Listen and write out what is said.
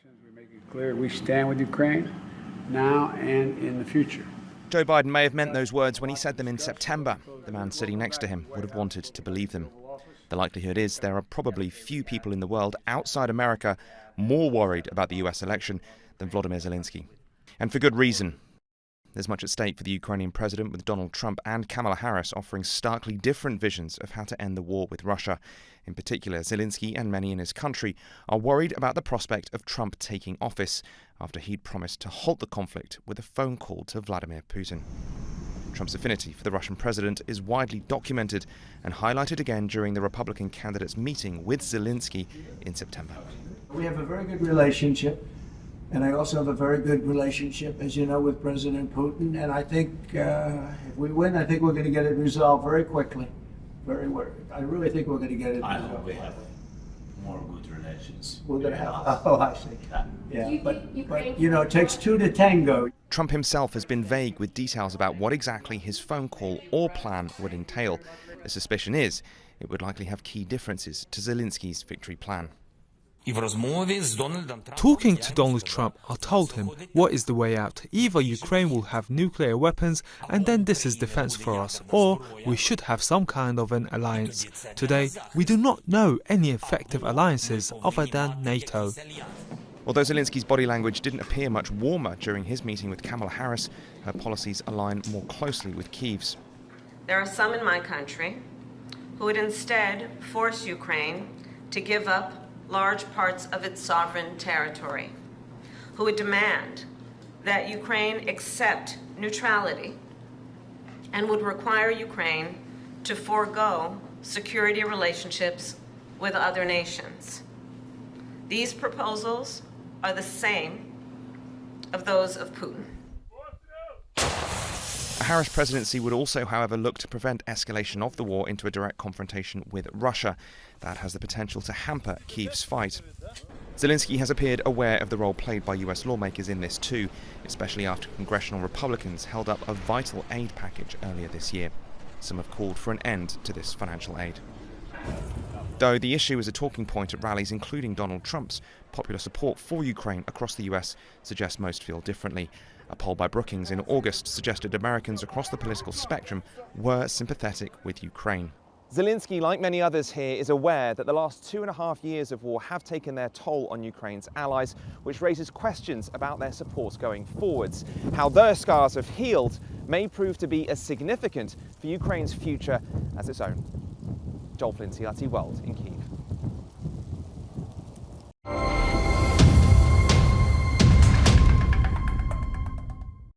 We make it clear we stand with Ukraine now and in the future. Joe Biden may have meant those words when he said them in September. The man sitting next to him would have wanted to believe them. The likelihood is there are probably few people in the world outside America more worried about the US election than Volodymyr Zelensky. And for good reason. There's much at stake for the Ukrainian president, with Donald Trump and Kamala Harris offering starkly different visions of how to end the war with Russia. In particular, Zelensky and many in his country are worried about the prospect of Trump taking office after he'd promised to halt the conflict with a phone call to Vladimir Putin. Trump's affinity for the Russian president is widely documented and highlighted again during the Republican candidate's meeting with Zelensky in September. We have a very good relationship. And I also have a very good relationship, as you know, with President Putin. And I think if we win, I think we're going to get it resolved very quickly. I really think we're going to get it resolved. I hope we have more good relations. We're going to have. Oh, I see. Yeah, but you know, it takes two to tango. Trump himself has been vague with details about what exactly his phone call or plan would entail. The suspicion is it would likely have key differences to Zelensky's victory plan. Talking to Donald Trump, I told him what is the way out. Either Ukraine will have nuclear weapons and then this is defense for us, or we should have some kind of an alliance. Today, we do not know any effective alliances other than NATO. Although Zelensky's body language didn't appear much warmer during his meeting with Kamala Harris, her policies align more closely with Kyiv's. There are some in my country who would instead force Ukraine to give up large parts of its sovereign territory, who would demand that Ukraine accept neutrality and would require Ukraine to forego security relationships with other nations. These proposals are the same of those of Putin. A Harris presidency would also, however, look to prevent escalation of the war into a direct confrontation with Russia. That has the potential to hamper Kyiv's fight. Zelensky has appeared aware of the role played by US lawmakers in this too, especially after congressional Republicans held up a vital aid package earlier this year. Some have called for an end to this financial aid. Though the issue is a talking point at rallies, including Donald Trump's, popular support for Ukraine across the US suggests most feel differently. A poll by Brookings in August suggested Americans across the political spectrum were sympathetic with Ukraine. Zelensky, like many others here, is aware that the last 2.5 years of war have taken their toll on Ukraine's allies, which raises questions about their support going forwards. How their scars have healed may prove to be as significant for Ukraine's future as its own. Joel Flynn, CRT World in Kyiv.